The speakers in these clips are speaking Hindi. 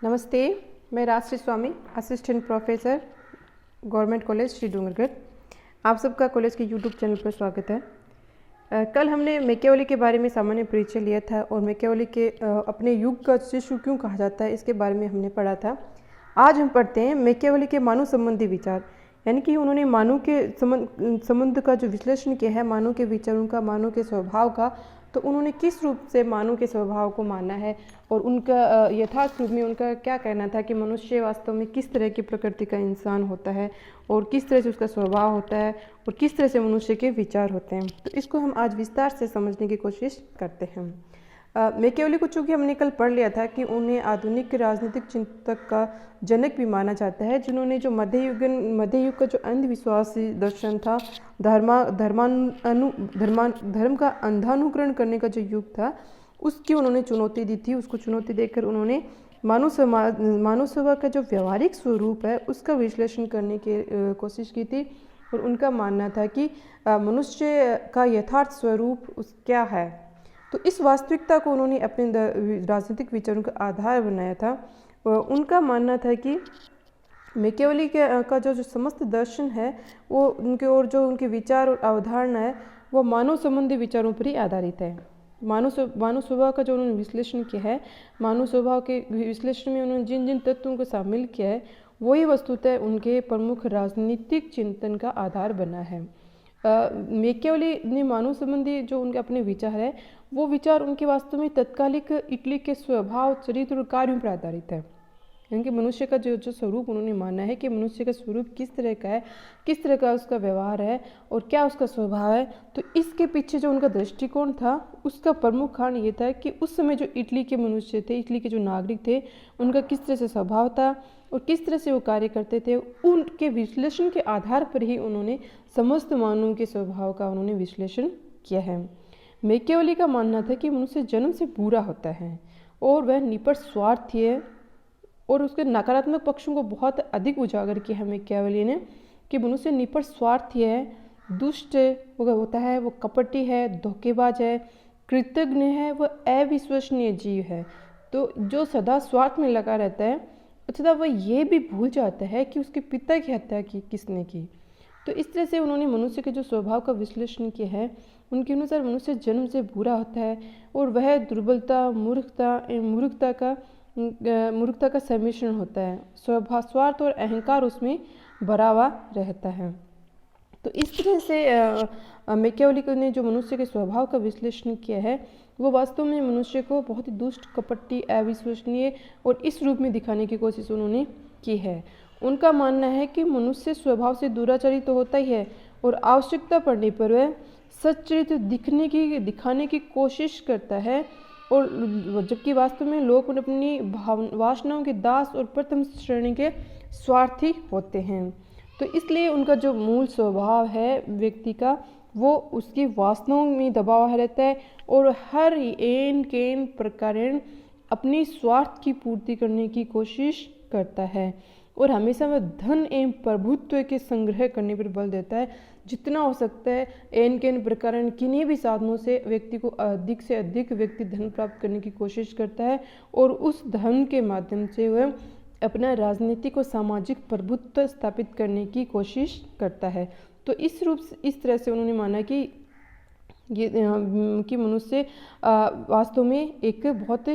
नमस्ते, मैं Rajshree Swami, assistant professor, government college Shri Dungargarh. आप सबका कॉलेज के यूट्यूब चैनल पर स्वागत है। कल हमने मैकियावेली के बारे में सामान्य परिचय लिया था और मैकियावेली के अपने युग का शिशु क्यों कहा जाता है इसके बारे में हमने पढ़ा था। आज हम पढ़ते हैं मैकियावेली के मानव संबंधी विचार, यानी कि उन्होंने मानव के संबंध का जो विश्लेषण किया है, मानव के विचारों का, मानव के स्वभाव का, तो उन्होंने किस रूप से मानव के स्वभाव को माना है और उनका यथार्थ रूप में उनका क्या कहना था कि मनुष्य वास्तव में किस तरह की प्रकृति का इंसान होता है और किस तरह से उसका स्वभाव होता है और किस तरह से मनुष्य के विचार होते हैं। तो इसको हम आज विस्तार से समझने की कोशिश करते हैं। मैकियावेली को चूँकि हमने कल पढ़ लिया था कि उन्हें आधुनिक राजनीतिक चिंतक का जनक भी माना जाता है, जिन्होंने जो मध्य युग का जो अंधविश्वासी दर्शन था, धर्म का अंधानुकरण करने का जो युग था, उसकी उन्होंने चुनौती दी थी। उसको चुनौती देकर उन्होंने मानव स्वभाव का जो व्यवहारिक स्वरूप है उसका विश्लेषण करने की कोशिश की थी और उनका मानना था कि मनुष्य का यथार्थ स्वरूप क्या है। तो इस वास्तविकता को उन्होंने अपने राजनीतिक विचारों का आधार बनाया था। उनका मानना था कि मैकियावेली का जो समस्त दर्शन है वो उनके और जो उनके विचार और अवधारणा है वो मानव संबंधी विचारों पर ही आधारित है। मानव स्वभाव का जो उन्होंने विश्लेषण किया है, मानव स्वभाव के विश्लेषण में उन्होंने जिन जिन तत्वों को शामिल किया है वही वस्तुतः उनके प्रमुख राजनीतिक चिंतन का आधार बना है। मैकियावेली ने मानव संबंधी जो उनके अपने विचार है वो विचार उनके वास्तव में तत्कालिक इटली के स्वभाव, चरित्र और कार्यों पर आधारित है। क्योंकि मनुष्य का जो स्वरूप उन्होंने माना है कि मनुष्य का स्वरूप किस तरह का है, किस तरह का उसका व्यवहार है और क्या उसका स्वभाव है, तो इसके पीछे जो उनका दृष्टिकोण था उसका प्रमुख कारण ये था कि उस समय जो इटली के मनुष्य थे, इटली के जो नागरिक थे, उनका किस तरह से स्वभाव था और किस तरह से वो कार्य करते थे, उनके विश्लेषण के आधार पर ही उन्होंने समस्त मानव के स्वभाव का उन्होंने विश्लेषण किया है। मैकियावेली का मानना था कि मनुष्य जन्म से बुरा होता है और वह निपट स्वार्थी है और उसके नकारात्मक पक्षों को बहुत अधिक उजागर किया है मैकियावेली ने कि मनुष्य निपट स्वार्थी है, दुष्ट होता है, वो कपटी है, धोखेबाज है, कृतज्ञ है, वह अविश्वसनीय जीव है। तो जो सदा स्वार्थ में लगा रहता है तथा वह ये भी भूल जाता है कि उसके पिता की हत्या किसने की। तो इस तरह से उन्होंने मनुष्य के जो स्वभाव का विश्लेषण किया है, उनके अनुसार मनुष्य जन्म से बुरा होता है और वह दुर्बलता, मूर्खता का सम्मिश्रण होता है। स्वार्थ और अहंकार उसमें भरा हुआ रहता है। तो इस तरह से मैकियावेली ने जो मनुष्य के स्वभाव का विश्लेषण किया है वो वास्तव में मनुष्य को बहुत ही दुष्ट, कपटी, अविश्वसनीय और इस रूप में दिखाने की कोशिश उन्होंने की है। उनका मानना है कि मनुष्य स्वभाव से दुराचारी तो होता ही है और आवश्यकता पड़ने पर वह सच्चरित्र दिखाने की कोशिश करता है, और जबकि वास्तव में लोग अपनी वासनाओं के दास और प्रथम श्रेणी के स्वार्थी होते हैं। तो इसलिए उनका जो मूल स्वभाव है व्यक्ति का वो उसकी वासनाओं में दबा हुआ रहता है और हर एन केन प्रकार अपनी स्वार्थ की पूर्ति करने की कोशिश करता है और हमेशा वह धन एवं प्रभुत्व के संग्रह करने पर बल देता है। जितना हो सकता है एन केन प्रकार किन्हीं भी साधनों से व्यक्ति को अधिक से अधिक व्यक्ति धन प्राप्त करने की कोशिश करता है और उस धन के माध्यम से वह अपना राजनीतिक और सामाजिक प्रभुत्व स्थापित करने की कोशिश करता है। तो इस तरह से उन्होंने माना कि मनुष्य वास्तव में एक बहुत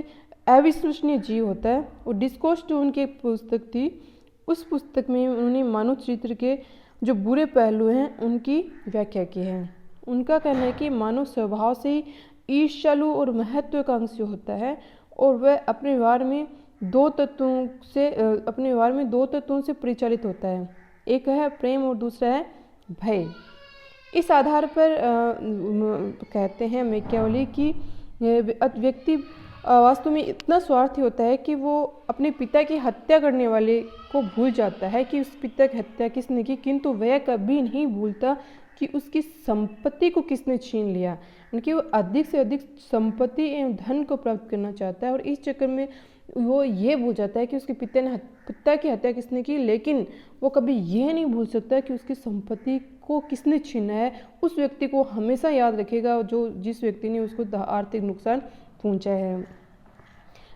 अविश्वसनीय जीव होता है। और डिस्कोर्स जो उनकी पुस्तक थी, उस पुस्तक में उन्होंने मानव चरित्र के जो बुरे पहलू हैं उनकी व्याख्या की है। उनका कहना है कि मानव स्वभाव से ही ईर्ष्यालु और महत्वाकांक्षी होता है और वह अपने व्यवहार में दो तत्वों से परिचालित होता है। एक है प्रेम और दूसरा है भय। इस आधार पर कहते हैं मैकियावेली कि व्यक्ति वास्तव में इतना स्वार्थी होता है कि वो अपने पिता की हत्या करने वाले को भूल जाता है कि उस पिता की हत्या किसने की, किंतु वह कभी नहीं भूलता कि उसकी संपत्ति को किसने छीन लिया। उनकी वो अधिक से अधिक संपत्ति एवं धन को प्राप्त करना चाहता है और इस चक्कर में वो ये भूल जाता है कि उसके पिता की हत्या किसने की, लेकिन वो कभी ये नहीं भूल सकता कि उसकी संपत्ति को किसने छीना है। उस व्यक्ति को हमेशा याद रखेगा जिस व्यक्ति ने उसको आर्थिक नुकसान पहुंचा है।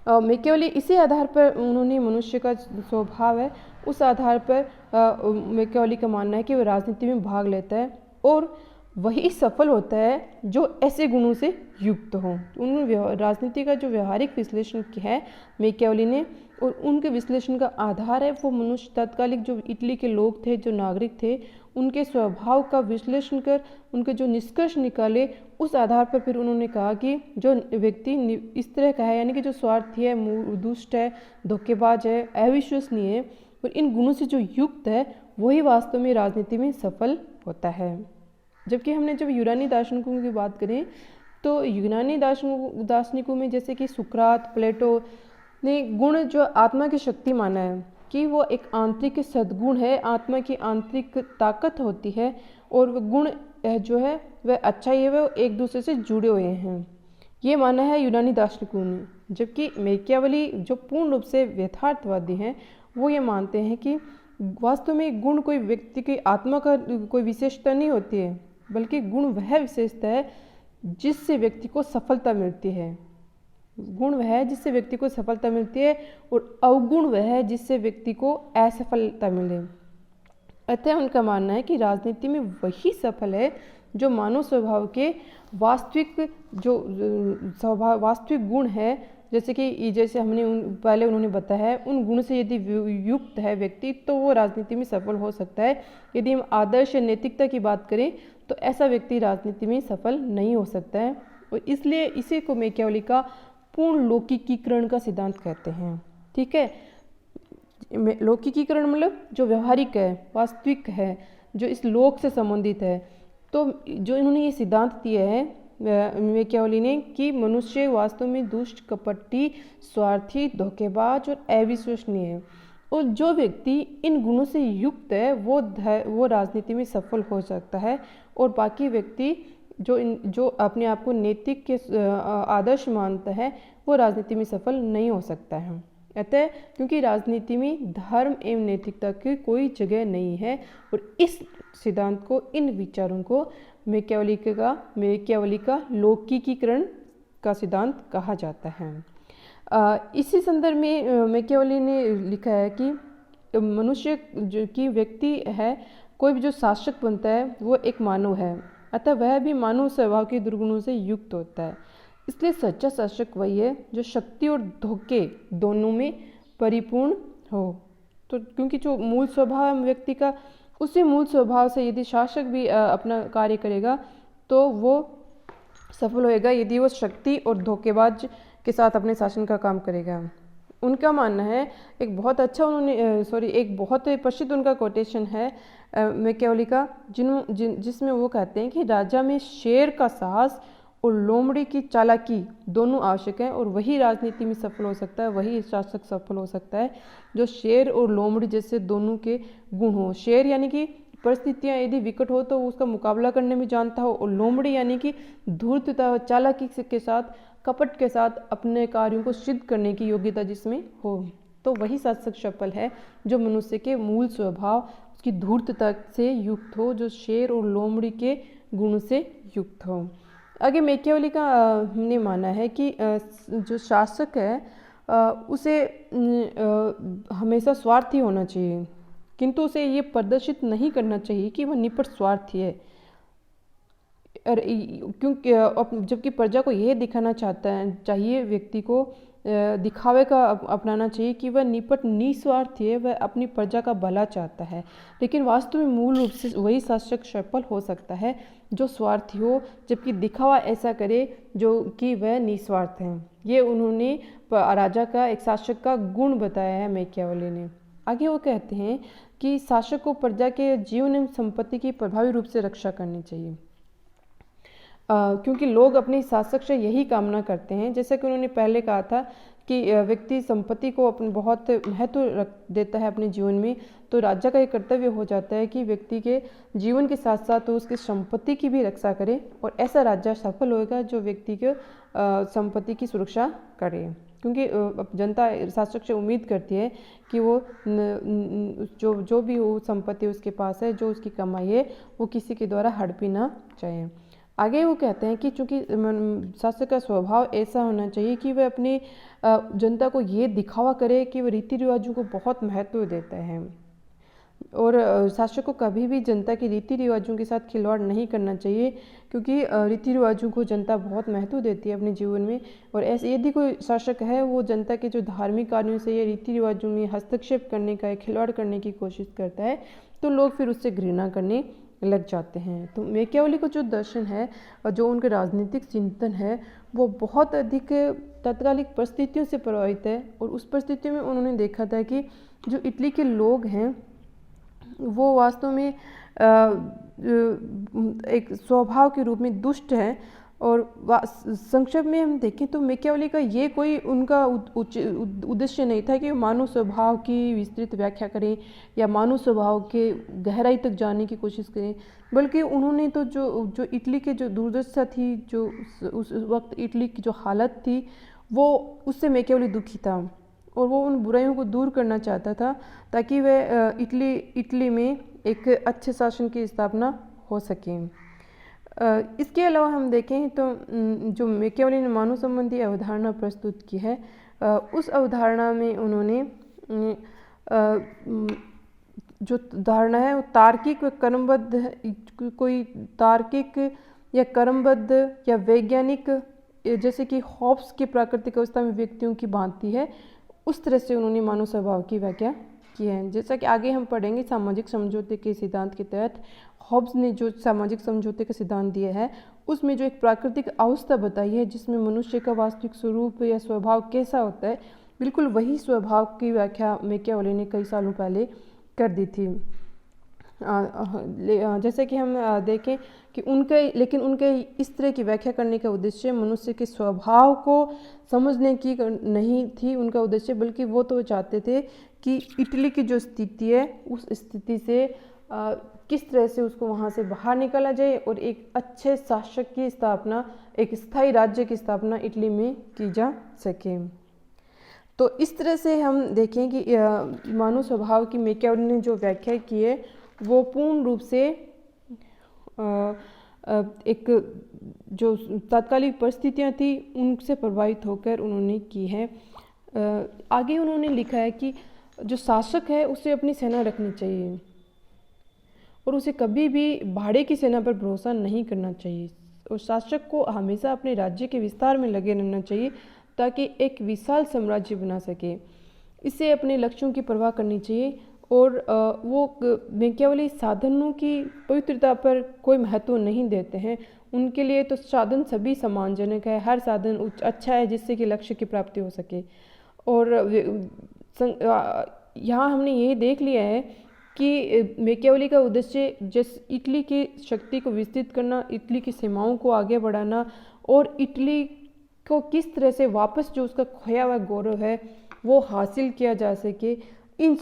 मैकियावेली इसी आधार पर उन्होंने मनुष्य का स्वभाव है उस आधार पर मैकियावेली का मानना है कि वो राजनीति में भाग लेता है और वही सफल होता है जो ऐसे गुणों से युक्त हों। उन्होंने राजनीति का जो व्यवहारिक विश्लेषण किया है मैकियावेली ने, और उनके विश्लेषण का आधार है वो मनुष्य तत्कालिक जो इटली के लोग थे, जो नागरिक थे, उनके स्वभाव का विश्लेषण कर उनके जो निष्कर्ष निकाले, उस आधार पर फिर उन्होंने कहा कि जो व्यक्ति इस तरह का है, यानी कि जो स्वार्थी है, दुष्ट है, धोखेबाज है, अविश्वसनीय है, और इन गुणों से जो युक्त है वही वास्तव में राजनीति में सफल होता है। जबकि हमने जब यूनानी दार्शनिकों की बात करें तो यूनानी दार्शनिकों में जैसे कि सुकरात, प्लेटो ने गुण जो आत्मा की शक्ति माना है कि वो एक आंतरिक सद्गुण है, आत्मा की आंतरिक ताकत होती है, और वह गुण जो है वह अच्छाई है, वह एक दूसरे से जुड़े हुए हैं, ये माना है यूनानी दार्शनिकों ने। जबकि मैकियावेली जो पूर्ण रूप से यथार्थवादी हैं वो ये मानते हैं कि वास्तव में गुण कोई व्यक्ति की आत्मा का कोई विशेषता नहीं होती है, बल्कि गुण वह विशेषता है जिससे व्यक्ति को सफलता मिलती है। गुण वह है जिससे व्यक्ति को सफलता मिलती है और अवगुण वह है जिससे व्यक्ति को असफलता मिले। अतः उनका मानना है कि राजनीति में वही सफल है जो मानव स्वभाव के वास्तविक जो स्वभाव वास्तविक गुण है, जैसे हमने पहले उन्होंने बताया है, उन गुण से यदि युक्त है व्यक्ति तो वो राजनीति में सफल हो सकता है। यदि हम आदर्श या नैतिकता की बात करें तो ऐसा व्यक्ति राजनीति में सफल नहीं हो सकता है, और इसलिए इसी को मैकियावेली का पूर्ण लौकिकीकरण का सिद्धांत कहते हैं। ठीक है, लौकिकीकरण मतलब जो व्यवहारिक है, वास्तविक है, जो इस लोक से संबंधित है। तो जो इन्होंने ये सिद्धांत दिए हैं मैकियावेली ने कि मनुष्य वास्तव में दुष्ट, कपटी, स्वार्थी, धोखेबाज और अविश्वसनीय है, और जो व्यक्ति इन गुणों से युक्त है वो राजनीति में सफल हो सकता है, और बाकी व्यक्ति जो अपने आप को नैतिक के आदर्श मानता है वो राजनीति में सफल नहीं हो सकता है। अतः क्योंकि राजनीति में धर्म एवं नैतिकता की कोई जगह नहीं है, और इस सिद्धांत को, इन विचारों को मैकियावेली का लौकिकीकरण का सिद्धांत कहा जाता है। इसी संदर्भ में मैकियावेली ने लिखा है कि मनुष्य जो कि व्यक्ति है, कोई भी जो शासक बनता है वो एक मानव है, अतः वह भी मानव स्वभाव के दुर्गुणों से युक्त होता है। इसलिए सच्चा शासक वही है जो शक्ति और धोखे दोनों में परिपूर्ण हो। तो क्योंकि जो मूल स्वभाव है व्यक्ति का, उसी मूल स्वभाव से यदि शासक भी अपना कार्य करेगा तो वो सफल होएगा, यदि वो शक्ति और धोखेबाज के साथ अपने शासन का काम करेगा। उनका मानना है, एक बहुत प्रसिद्ध उनका कोटेशन है मैकियावेली का, जिसमें वो कहते हैं कि राजा में शेर का साहस और लोमड़ी की चालाकी दोनों आवश्यक हैं, और वही राजनीति में सफल हो सकता है, वही शासक सफल हो सकता है जो शेर और लोमड़ी जैसे दोनों के गुण हो। शेर यानी कि परिस्थितियाँ यदि विकट हो तो उसका मुकाबला करने में जानता हो, और लोमड़ी यानी कि धूर्तता, चालाकी के साथ, कपट के साथ अपने कार्यों को सिद्ध करने की योग्यता जिसमें हो। तो वही शासक सफल है जो मनुष्य के मूल स्वभाव, उसकी धूर्तता से युक्त हो, जो शेर और लोमड़ी के गुण से युक्त हो। आगे मैकियावेली का हमने माना है कि जो शासक है उसे हमेशा स्वार्थी होना चाहिए, किंतु उसे ये प्रदर्शित नहीं करना चाहिए कि वह निपट स्वार्थी है, और क्योंकि जबकि प्रजा को यह दिखाना चाहिए व्यक्ति को दिखावे का अपनाना चाहिए कि वह निपट निस्वार्थी है, वह अपनी प्रजा का भला चाहता है। लेकिन वास्तव में मूल रूप से वही शासक सफल हो सकता है जो स्वार्थी हो, जबकि दिखावा ऐसा करे जो कि वह निस्वार्थ है। ये उन्होंने राजा का, एक शासक का गुण बताया है मैकियावेली ने। आगे वो कहते हैं कि शासक को प्रजा के जीवन एवं संपत्ति की प्रभावी रूप से रक्षा करनी चाहिए, क्योंकि लोग अपने शासक से यही कामना करते हैं। जैसा कि उन्होंने पहले कहा था कि व्यक्ति संपत्ति को अपने बहुत महत्व रख देता है अपने जीवन में, तो राजा का ये कर्तव्य हो जाता है कि व्यक्ति के जीवन के साथ साथ तो उसकी संपत्ति की भी रक्षा करे, और ऐसा राजा सफल होगा जो व्यक्ति के संपत्ति की सुरक्षा करे। क्योंकि जनता शासक से उम्मीद करती है कि वो जो भी वो संपत्ति उसके पास है, जो उसकी कमाई है, वो किसी के द्वारा हड़पी ना जाए। आगे वो कहते हैं कि चूँकि शासक का स्वभाव ऐसा होना चाहिए कि वह अपनी जनता को ये दिखावा करे कि वह रीति रिवाजों को बहुत महत्व देता है, और शासक को कभी भी जनता के रीति रिवाजों के साथ खिलवाड़ नहीं करना चाहिए, क्योंकि रीति रिवाजों को जनता बहुत महत्व देती है अपने जीवन में। और ऐसे यदि कोई शासक है वो जनता के जो धार्मिक कार्यों से या रीति रिवाजों में हस्तक्षेप करने का, खिलवाड़ करने की कोशिश करता है, तो लोग फिर उससे घृणा करने लग जाते हैं। तो मैकियावेली का जो दर्शन है और जो उनका राजनीतिक चिंतन है वो बहुत अधिक तात्कालिक परिस्थितियों से प्रभावित है। और उस परिस्थिति में उन्होंने देखा था कि जो इटली के लोग हैं वो वास्तव में एक स्वभाव के रूप में दुष्ट है। और संक्षेप में हम देखें तो मैकियावेली का ये कोई उनका उद्देश्य नहीं था कि मानव स्वभाव की विस्तृत व्याख्या करें या मानव स्वभाव के गहराई तक जाने की कोशिश करें, बल्कि उन्होंने तो जो इटली के जो दुर्दशा थी, जो उस वक्त इटली की जो हालत थी, वो उससे मैकियावेली दुखी था और वो उन बुराइयों को दूर करना चाहता था ताकि वह इटली में एक अच्छे शासन की स्थापना हो सके। इसके अलावा हम देखें तो जो मैकियावेली ने मानव संबंधी अवधारणा प्रस्तुत की है, उस अवधारणा में उन्होंने जो धारणा है वो तार्किक व क्रमबद्ध, कोई तार्किक या क्रमबद्ध या वैज्ञानिक, जैसे कि हॉब्स की प्राकृतिक अवस्था में व्यक्तियों की भांति है, उस तरह से उन्होंने मानव स्वभाव की व्याख्या की है। जैसा कि आगे हम पढ़ेंगे, सामाजिक समझौते के सिद्धांत के तहत हॉब्स ने जो सामाजिक समझौते का सिद्धांत दिया है उसमें जो एक प्राकृतिक अवस्था बताई है जिसमें मनुष्य का वास्तविक स्वरूप या स्वभाव कैसा होता है, बिल्कुल वही स्वभाव की व्याख्या मैकियावेली ने कई सालों पहले कर दी थी। जैसे कि हम देखें कि उनके इस तरह की व्याख्या करने का उद्देश्य मनुष्य के स्वभाव को समझने की नहीं थी उनका उद्देश्य, बल्कि वो तो चाहते थे कि इटली की जो स्थिति है उस स्थिति से किस तरह से उसको वहाँ से बाहर निकाला जाए और एक अच्छे शासक की स्थापना, एक स्थायी राज्य की स्थापना इटली में की जा सके। तो इस तरह से हम देखें कि मानव स्वभाव की मैकियावेली ने जो व्याख्या की है वो पूर्ण रूप से एक जो तात्कालिक परिस्थितियाँ थी उनसे प्रभावित होकर उन्होंने की है। आगे उन्होंने लिखा है कि जो शासक है उसे अपनी सेना रखनी चाहिए और उसे कभी भी भाड़े की सेना पर भरोसा नहीं करना चाहिए, और शासक को हमेशा अपने राज्य के विस्तार में लगे रहना चाहिए ताकि एक विशाल साम्राज्य बना सके। इसे अपने लक्ष्यों की परवाह करनी चाहिए और वो मैकियावेली साधनों की पवित्रता पर कोई महत्व नहीं देते हैं। उनके लिए तो साधन सभी सम्मानजनक है, हर साधन अच्छा है जिससे कि लक्ष्य की प्राप्ति हो सके। और यहाँ हमने यही देख लिया है कि मैकियावेली का उद्देश्य जिस इटली की शक्ति को विस्तृत करना, इटली की सीमाओं को आगे बढ़ाना और इटली को किस तरह से वापस जो उसका खोया हुआ गौरव है वो हासिल किया जा सके, इन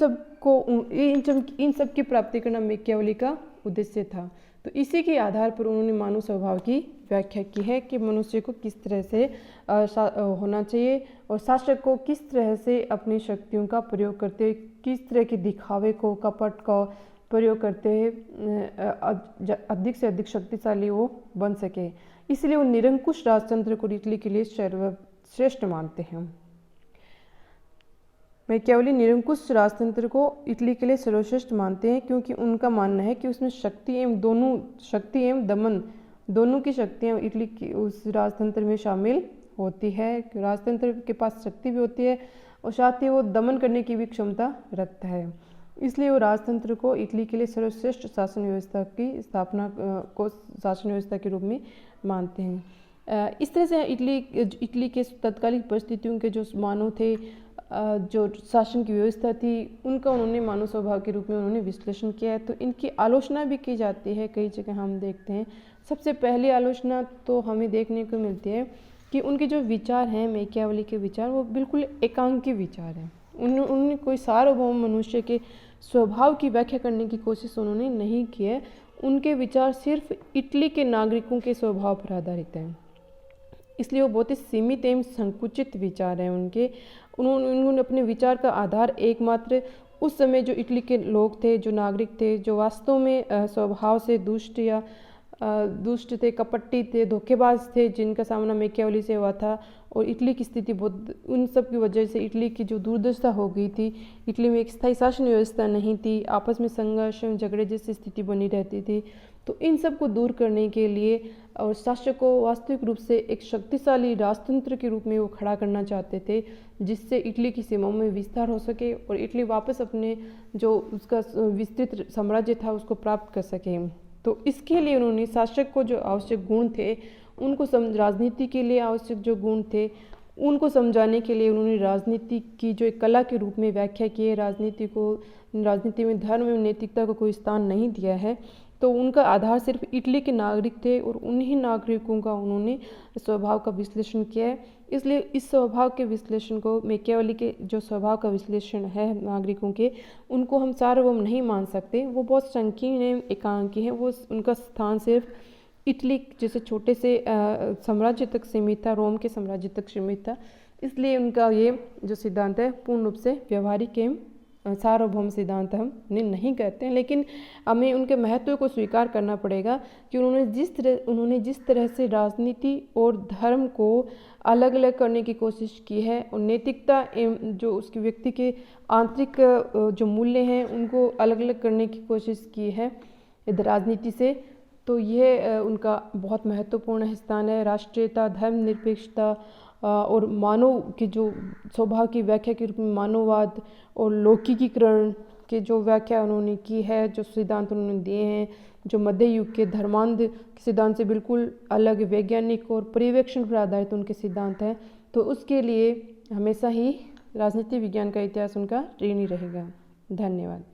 सब की प्राप्ति करना मैकियावेली का उद्देश्य था। तो इसी के आधार पर उन्होंने मानव स्वभाव की व्याख्या की है कि मनुष्य को किस तरह से होना चाहिए और शासक को किस तरह से अपनी शक्तियों का प्रयोग करते हुए, किस तरह के दिखावे को, कपट का प्रयोग करते हुए अधिक से अधिक शक्तिशाली वो बन सके। इसलिए वो निरंकुश राजतंत्र को इटली के लिए सर्वश्रेष्ठ मानते हैं। मैकियावेली निरंकुश राजतंत्र को इटली के लिए सर्वश्रेष्ठ मानते हैं क्योंकि उनका मानना है कि उसमें शक्ति एवं दमन दोनों की शक्तियाँ इटली की उस राजतंत्र में शामिल होती है। राजतंत्र के पास शक्ति भी होती है और साथ ही वो दमन करने की भी क्षमता रखता है। इसलिए वो राजतंत्र को इटली के लिए सर्वश्रेष्ठ शासन व्यवस्था की स्थापना को शासन व्यवस्था के रूप में मानते हैं। इस तरह से इटली के तत्कालिक परिस्थितियों के जो मानव थे, जो शासन की व्यवस्था थी, उनका उन्होंने मानव स्वभाव के रूप में उन्होंने विश्लेषण किया है। तो इनकी आलोचना भी की जाती है, कई जगह हम देखते हैं। सबसे पहली आलोचना तो हमें देखने को मिलती है कि उनके जो विचार हैं, मैकियावेली के विचार, वो बिल्कुल एकांकी विचार हैं। उन्होंने कोई सार्वभौम मनुष्य के स्वभाव की व्याख्या करने की कोशिश उन्होंने नहीं की है। उनके विचार सिर्फ इटली के नागरिकों के स्वभाव पर आधारित हैं, इसलिए वो बहुत ही सीमित एवं संकुचित विचार हैं उनके। उन्होंने अपने विचार का आधार एकमात्र उस समय जो इटली के लोग थे, जो नागरिक थे, जो वास्तव में स्वभाव से दुष्ट या दुष्ट थे, कपटी थे, धोखेबाज थे, जिनका सामना मैकियावेली से हुआ था। और इटली की स्थिति बहुत, उन सब की वजह से इटली की जो दुर्दशा हो गई थी, इटली में एक स्थायी शासन व्यवस्था नहीं थी, आपस में संघर्ष झगड़े जैसी स्थिति बनी रहती थी। तो इन सब को दूर करने के लिए और शासक को वास्तविक रूप से एक शक्तिशाली राजतंत्र के रूप में वो खड़ा करना चाहते थे, जिससे इटली की सीमाओं में विस्तार हो सके और इटली वापस अपने जो उसका विस्तृत साम्राज्य था उसको प्राप्त कर सके। तो इसके लिए उन्होंने शासक को जो आवश्यक गुण थे उनको राजनीति के लिए आवश्यक जो गुण थे उनको समझाने के लिए उन्होंने राजनीति की जो एक कला के रूप में व्याख्या की है। राजनीति में धर्म एवं नैतिकता को कोई स्थान नहीं दिया है। तो उनका आधार सिर्फ इटली के नागरिक थे और उन्हीं नागरिकों का उन्होंने स्वभाव का विश्लेषण किया है। इसलिए इस स्वभाव के विश्लेषण को, मैकियावेली के जो स्वभाव का विश्लेषण है नागरिकों के, उनको हम सार्वभौम नहीं मान सकते। वो बहुत संकीर्ण है, एकांकी है। वो उनका स्थान सिर्फ इटली जैसे छोटे से साम्राज्य तक सीमित था, रोम के साम्राज्य तक सीमित था। इसलिए उनका ये जो सिद्धांत है पूर्ण रूप से व्यवहारिक एवं सार्वभौम सिद्धांत हम नहीं कहते हैं, लेकिन हमें उनके महत्व को स्वीकार करना पड़ेगा कि उन्होंने जिस तरह से राजनीति और धर्म को अलग अलग करने की कोशिश की है और नैतिकता एवं जो उसके व्यक्ति के आंतरिक जो मूल्य हैं उनको अलग अलग करने की कोशिश की है राजनीति से, तो यह उनका बहुत महत्वपूर्ण स्थान है। राष्ट्रीयता, धर्मनिरपेक्षता और मानव के जो स्वभाव की व्याख्या के रूप में मानववाद और लौकिकीकरण के जो व्याख्या उन्होंने की है, जो सिद्धांत उन्होंने दिए हैं, जो मध्य युग के धर्मांध सिद्धांत से बिल्कुल अलग वैज्ञानिक और पर्यवेक्षण पर आधारित उनके सिद्धांत हैं, तो उसके लिए हमेशा ही राजनीति विज्ञान का इतिहास उनका ऋणी रहेगा। धन्यवाद।